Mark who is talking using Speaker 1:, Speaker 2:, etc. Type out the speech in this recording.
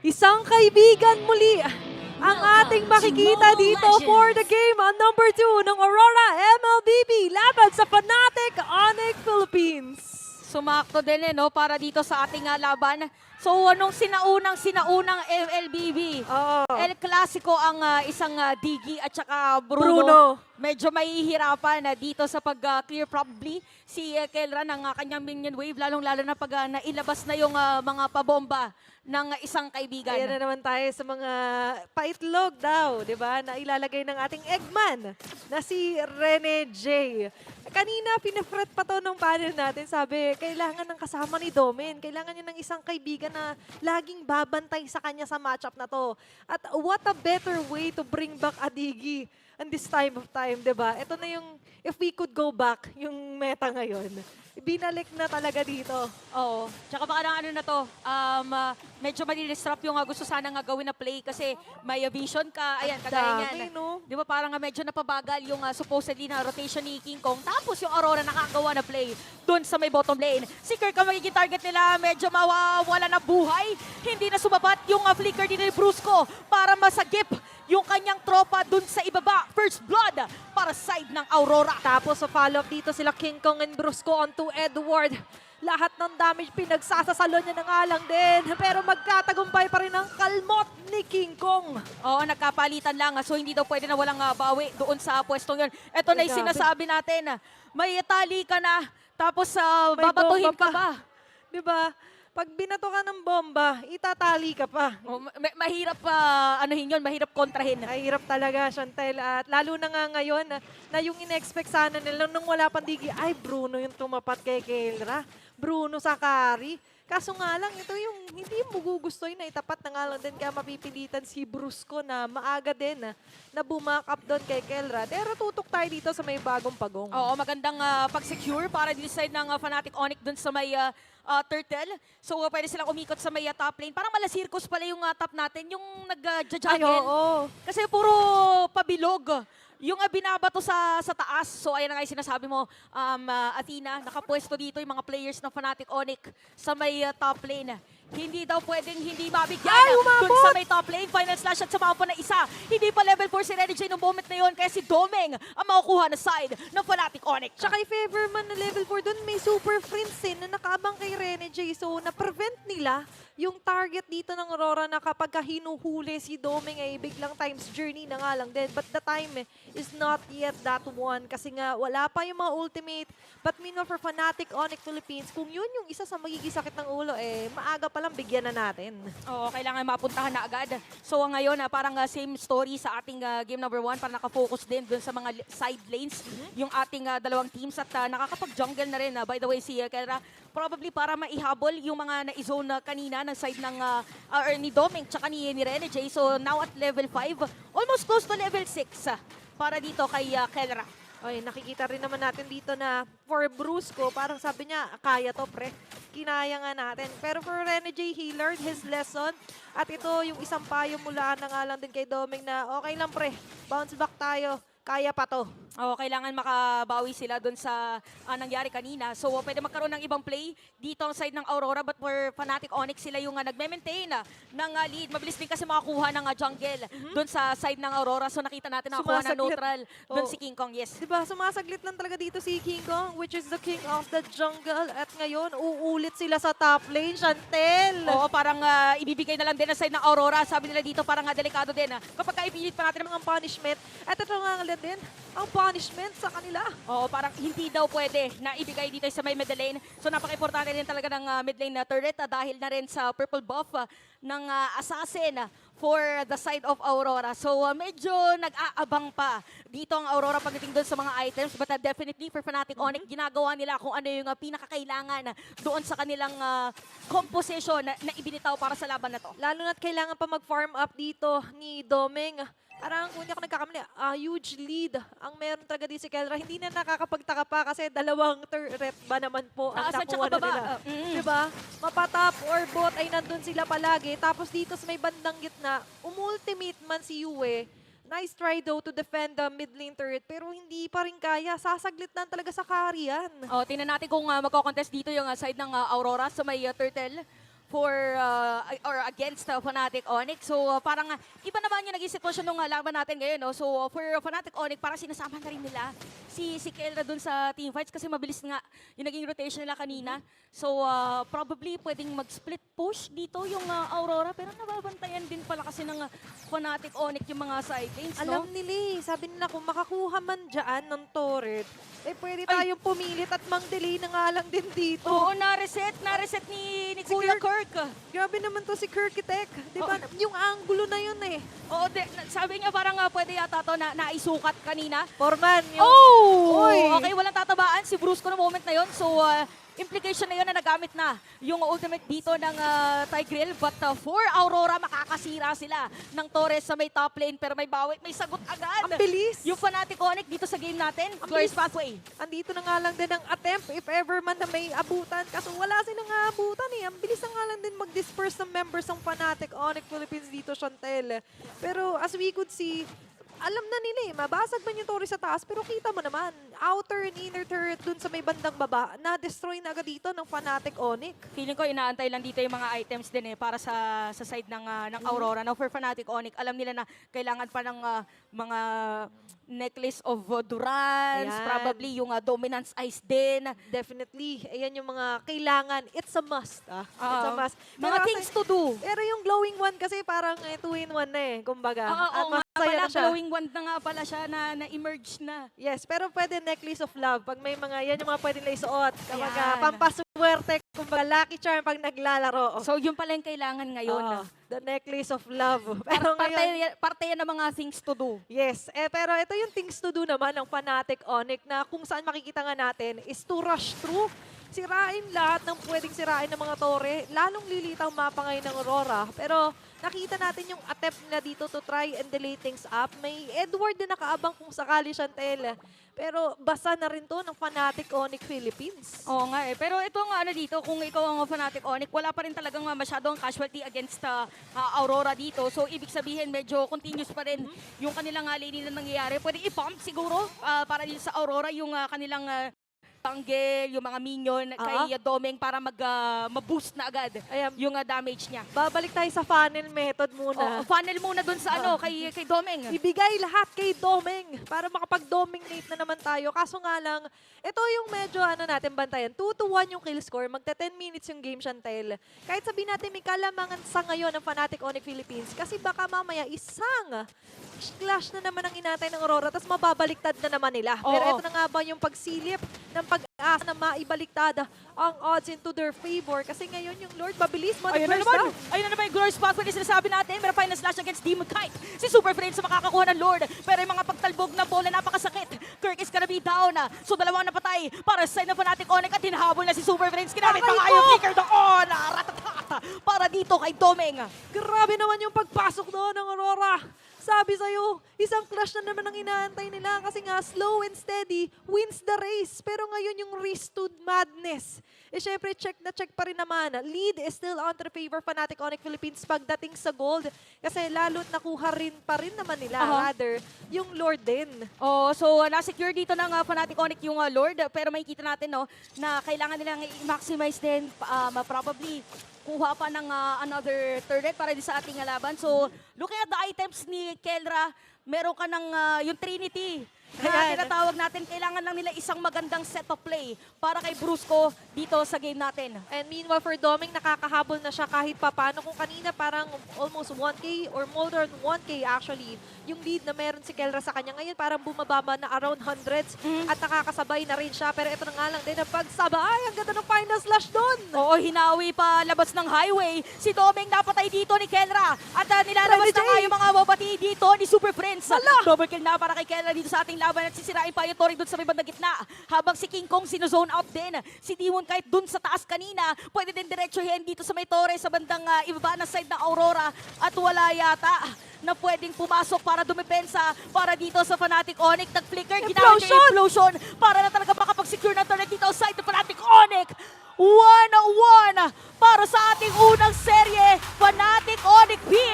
Speaker 1: Isang kaibigan muli ang ating makikita dito for the game on number 2 ng Aurora MLBB laban sa Fnatic Onyx Philippines.
Speaker 2: Sumakto din no, para dito sa ating laban. So, anong sinaunang MLBB?
Speaker 1: Oo.
Speaker 2: El Clasico ang isang Diggy at saka
Speaker 1: Bruno.
Speaker 2: Medyo mahihirapan na dito sa pag-clear probably si Kelra ng kanyang minion wave, lalong-lalo na pag nailabas na yung mga pabomba ng isang kaibigan.
Speaker 1: Ayan na naman tayo sa mga paitlog daw, di ba? Na ilalagay ng ating Eggman na si Rene J. Kanina, pinafret pa to nung panel natin. Sabi, kailangan ng kasama ni Domen. Kailangan niya ng isang kaibigan na laging babantay sa kanya sa matchup na to. At what a better way to bring back Adigi in this time of time, di ba? Ito na yung, if we could go back, yung meta ngayon. Binalik na talaga dito.
Speaker 2: Oo. Tsaka baka na ano na to, medyo mali-disrupt yung gusto sana nga gawin na play kasi may vision ka, ayan, kagaya
Speaker 1: Dami,
Speaker 2: niyan.
Speaker 1: no?
Speaker 2: Di ba parang medyo napabagal yung supposedly na rotation ni King Kong. Tapos yung Aurora nakagawa na play doon sa may bottom lane. Si Kirk ang magiging target nila, medyo mawawala na buhay. Hindi na sumabat yung flicker din ni Brusco para masagip yung kanyang tropa dun sa ibaba. First blood para side ng Aurora.
Speaker 1: Tapos sa follow-up dito sila King Kong and Brusco onto Edward. Lahat ng damage pinagsasasalo niya na nga lang din. Pero magkatagumpay pa rin ang kalmot ni King Kong.
Speaker 2: Oo, nagkapalitan lang. So hindi daw pwede na walang bawi doon sa pwestong yun. Ito na yung
Speaker 1: Grabe.
Speaker 2: sinasabi natin. May tali ka na, tapos
Speaker 1: May
Speaker 2: babatuhin
Speaker 1: bomba
Speaker 2: ka ba?
Speaker 1: Di ba? Pag binato ka ng bomba, itatali ka pa.
Speaker 2: Oh, mahirap anuhin yun, mahirap kontrahin.
Speaker 1: Ay, hirap talaga, Chantel. At lalo na nga ngayon, na yung in-expect sana nila nung wala pang digi, ay Bruno yung tumapat kay Kelra. Bruno sa carry. Kaso nga lang, ito yung hindi mo gugustuhin na itapat na nga lang din kaya mapipilitan si Brusco na maaga din na bumak up doon kay Kelra. Pero tutok tayo dito sa may bagong pagong.
Speaker 2: Oo, magandang pag-secure para decide ng Fnatic Onyx dun sa may turtle. So pwede silang umikot sa may top lane. Parang mala circus pala yung top natin, yung
Speaker 1: Ay,
Speaker 2: nag-juggle.
Speaker 1: oo.
Speaker 2: Kasi puro pabilog. Yung binabato sa taas. So ayan na nga yung sinasabi mo, Athena, nakapwesto dito yung mga players ng Fnatic Onyx sa may top lane. Hindi daw pwedeng hindi mabigyan.
Speaker 1: Ay, umabot!
Speaker 2: Dun sa may top lane, final slash at sumama pa na isa. Hindi pa level 4 si Rene J noong moment na yun, kaya si Domeng ang makukuha na side ng Fnatic Onyx.
Speaker 1: Tsaka i-favor man na level 4 doon, may super friends na nakaabang kay Rene J. So, na-prevent nila yung target dito ng Aurora na kapag hinuhuli si Domeng ay biglang times journey na nga lang din. But the time is not yet that one kasi nga wala pa yung mga ultimate. But meanwhile for Fnatic Onyx Philippines, kung yun yung isa sa magiging sakit ng ulo, maaga pa lang bigyan na natin.
Speaker 2: Oo, kailangan mapuntahan na agad. So ngayon, parang same story sa ating game number 1 para nakafocus din dun sa mga side lanes yung ating dalawang teams at nakakapag-jungle na rin. By the way, si Kelra, probably para maihabol yung mga na-zone kanina ng side ng ni Domeng tsaka ni Rene J. So now at level 5, almost close to level 6 para dito kay Kelra.
Speaker 1: Oy, nakikita rin naman natin dito na for Brusco, parang sabi niya, kaya to pre. Kinaya nga natin. Pero for Rene J, he learned his lesson. At ito yung isang payo mula na nga lang din kay Domeng na okay lang pre, bounce back tayo. Kaya pa to.
Speaker 2: Oo, kailangan makabawi sila doon sa nangyari kanina. So, pwede magkaroon ng ibang play dito ang side ng Aurora, but for Fnatic Onyx, sila yung nagme-maintain ng lead. Mabilis din kasi makakuha ng jungle doon sa side ng Aurora. So, nakita natin nakakuha ng
Speaker 1: Sumasaglit.
Speaker 2: neutral doon
Speaker 1: Oo.
Speaker 2: si King Kong. Yes.
Speaker 1: Diba, sumasaglit lang talaga dito si King Kong, which is the king of the jungle. At ngayon, uulit sila sa top lane, Chantel.
Speaker 2: Oo, parang ibibigay na lang din ang side ng Aurora. Sabi nila dito, parang delikado din.
Speaker 1: Kapag kaipilit pa natin ang punishment, at ito nga lang din, ang punishment sa kanila.
Speaker 2: Oo, parang hindi daw pwede na ibigay dito sa may mid lane. So napaka-importante din talaga ng mid lane na turret dahil na rin sa purple buff ng assassin for the side of Aurora. So medyo nag-aabang pa dito ang Aurora pagdating doon sa mga items. But definitely for Fnatic Onyx, ginagawa nila kung ano yung pinakakailangan doon sa kanilang composition na ibinitaw para sa laban na to.
Speaker 1: Lalo na't kailangan pa mag-farm up dito ni Domeng. Parang kung hindi ako nagkakamali, huge lead ang meron talaga din si Kelra. Hindi na nakakapagtaka pa kasi dalawang turret ba naman po ang
Speaker 2: Taas at
Speaker 1: nakuha
Speaker 2: saka
Speaker 1: na
Speaker 2: baba.
Speaker 1: nila.
Speaker 2: Mm.
Speaker 1: Diba? Mapatop or bot ay nandun sila palagi. Tapos dito sa may bandang gitna, umultimate man si Yue. Nice try though to defend the mid lane turret pero hindi pa rin kaya. Sasaglit na talaga sa carry yan.
Speaker 2: Oh, tingnan natin kung magko-contest dito yung side ng Aurora sa may turtle. for or against Fnatic Onyx. So parang iba naman yung naging sitwasyon ng laban natin ngayon. No? So for Fnatic Onyx, parang sinasama na rin nila si Kelra dun sa teamfights kasi mabilis nga yung naging rotation nila kanina. So probably pwedeng mag-split push dito yung Aurora, pero nababantayan din pala kasi ng Fnatic Onyx yung mga side lanes.
Speaker 1: Alam
Speaker 2: No?
Speaker 1: nila sabi nila kung makakuha man dyan ng turret, pwede tayong pumilit at mang-delay na nga lang din dito.
Speaker 2: Oo, na-reset ni Kuya Kirk.
Speaker 1: Grabe naman to si Kirkitek. Di ba? Yung angulo na yun
Speaker 2: Oo, sabi niya parang pwede yata to na naisukat kanina.
Speaker 1: Forman, yung...
Speaker 2: Oh!
Speaker 1: Uy!
Speaker 2: Okay, walang tatabaan si Brusco na moment na yon. So, implication na yun na nagamit na yung ultimate dito ng Tigreal. But for Aurora, makakasira sila ng Torres sa may top lane. Pero may bawi, may sagot agad.
Speaker 1: Ang bilis!
Speaker 2: Yung Fnatic Onyx dito sa game natin,
Speaker 1: Ang
Speaker 2: Glorious
Speaker 1: bilis.
Speaker 2: Pathway.
Speaker 1: Andito na nga lang din ang attempt if ever man na may abutan. Kaso wala silang abutan Ang bilis na nga lang din mag-disperse ng members ng Fnatic Onyx Philippines dito, Chantel. Pero as we could see, alam na nila mabasag man yung Torres sa taas, pero kita mo naman, outer and inner turret dun sa may bandang baba, na-destroy na agad dito ng Fnatic Onyx.
Speaker 2: Feeling ko inaantay lang dito yung mga items din para sa side ng Aurora. Now for Fnatic Onyx, alam nila na kailangan pa ng mga necklace of Durance,
Speaker 1: Ayan.
Speaker 2: probably yung Dominance Ice din.
Speaker 1: Definitely, ayan yung mga kailangan. It's a must. It's a must.
Speaker 2: Mga
Speaker 1: Pero kasi-
Speaker 2: things to do.
Speaker 1: Pero yung glowing one kasi parang 2-in-1 na kumbaga. At
Speaker 2: Oo nga
Speaker 1: masaya
Speaker 2: pala,
Speaker 1: na siya.
Speaker 2: glowing wand na nga pala siya na-emerge na.
Speaker 1: Yes, pero pwede necklace of love. Pag may mga, yan yung mga pwede nila isuot. Kapag
Speaker 2: Ayan.
Speaker 1: pampaswerte, kumbaga lucky charm pag naglalaro.
Speaker 2: So yun pala yung kailangan ngayon.
Speaker 1: Oo, the necklace of love. Pero ngayon,
Speaker 2: Parte yan ng mga things to do.
Speaker 1: yes. Pero ito yung things to do naman ng Fnatic Onyx na kung saan makikita nga natin is to rush through. Sirain lahat ng pwedeng sirain ng mga tore. Lalong lilitaw mapa ngayon ng Aurora. Pero nakita natin yung attempt nila dito to try and delay things up. May Edward na nakaabang kung sakali, Chantel. Pero basa na rin to ng Fnatic Onyx Philippines.
Speaker 2: Oo nga Pero ito nga dito, kung ikaw ang Fnatic Onyx, wala pa rin talagang masyadong casualty against Aurora dito. So ibig sabihin medyo continuous pa rin yung kanilang lane na nangyayari. Pwede i-pump siguro para din sa Aurora yung kanilang tanggel, yung mga minion kay Domeng para ma-boost na agad
Speaker 1: Ayan,
Speaker 2: yung damage niya.
Speaker 1: babalik tayo sa funnel method muna.
Speaker 2: Funnel muna dun sa kay Domeng.
Speaker 1: Ibigay lahat kay Domeng para makapag-dominate na naman tayo. Kaso nga lang, ito yung medyo natin bantayan. 2-1 yung kill score. Magta 10 minutes yung game, Chantel. Kahit sabihin natin may kalamangan sa ngayon ng Fnatic Onyx Philippines kasi baka mamaya isang clash na naman ang inatay ng Aurora tapos mababaliktad na naman nila. Pero
Speaker 2: Oo.
Speaker 1: ito na nga ba yung pagsilip ng pag-asa na maibaliktad ang odds into their favor kasi ngayon yung Lord mabilis mo.
Speaker 2: Ayun na naman. Ayun na naman yung Glorious Pathway na sinasabi natin. Meron final slash against Demon Kite. Si Super Friends sa makakakuha ng Lord. Pero yung mga pagtalbog na bola napakasakit. Kirk is gonna be down. So dalawang napatay para sa side ng Fnatic Onyx at hinahabol na si Super Friends. Kinamit pa nga yung flicker doon. Ratatata. Para dito kay Domeng.
Speaker 1: Grabe naman yung pagpasok doon ng Aurora. Sabi sa'yo, isang clash na naman ang inaantay nila kasi nga slow and steady wins the race. Pero ngayon yung race to madness. Syempre, check na check pa rin naman. Lead is still on to favor Fnatic Onyx Philippines pagdating sa gold. Kasi lalo't nakuha rin pa rin naman nila, rather, yung Lord din.
Speaker 2: So na-secure dito ng Fnatic Onyx yung Lord. Pero makikita natin na kailangan nilang i-maximize din probably kuha pa ng another turret para di sa ating laban. So, looking at the items ni Kelra, meron ka ng yung Trinity. Na tinatawag natin, kailangan lang nila isang magandang set of play para kay Brusco dito sa game natin.
Speaker 1: And meanwhile, for Doming, nakakahabol na siya kahit papano. Kung kanina parang almost 1K or more than 1K actually, yung lead na meron si Kelra sa kanya. Ngayon parang bumababa na around hundreds at nakakasabay na rin siya. Pero ito na nga lang din ang pagsabay. Ang ganda ng final slash doon.
Speaker 2: Oo, hinawi pa labas ng highway. Si Domeng napatay dito ni Kelra. At nilalabas na nga yung mga babati dito ni Super Friends. Double kill na para kay Kelra dito sa ating laban at sisirain pa yung Tori doon sa may bandang gitna. Habang si King Kong sinozone out din. Si Demon kahit doon sa taas kanina, pwede din diretsuhin dito sa may Tori sa bandang ibaba na side ng Aurora. At wala yata na pwedeng pumasok para dumepensa para dito sa Fnatic Onyx. Nag-flicker, ginamit yung explosion para na talaga makapag-secure ng turret dito outside ng Fnatic Onyx. 1-1 para sa ating unang serye. Fnatic Onyx being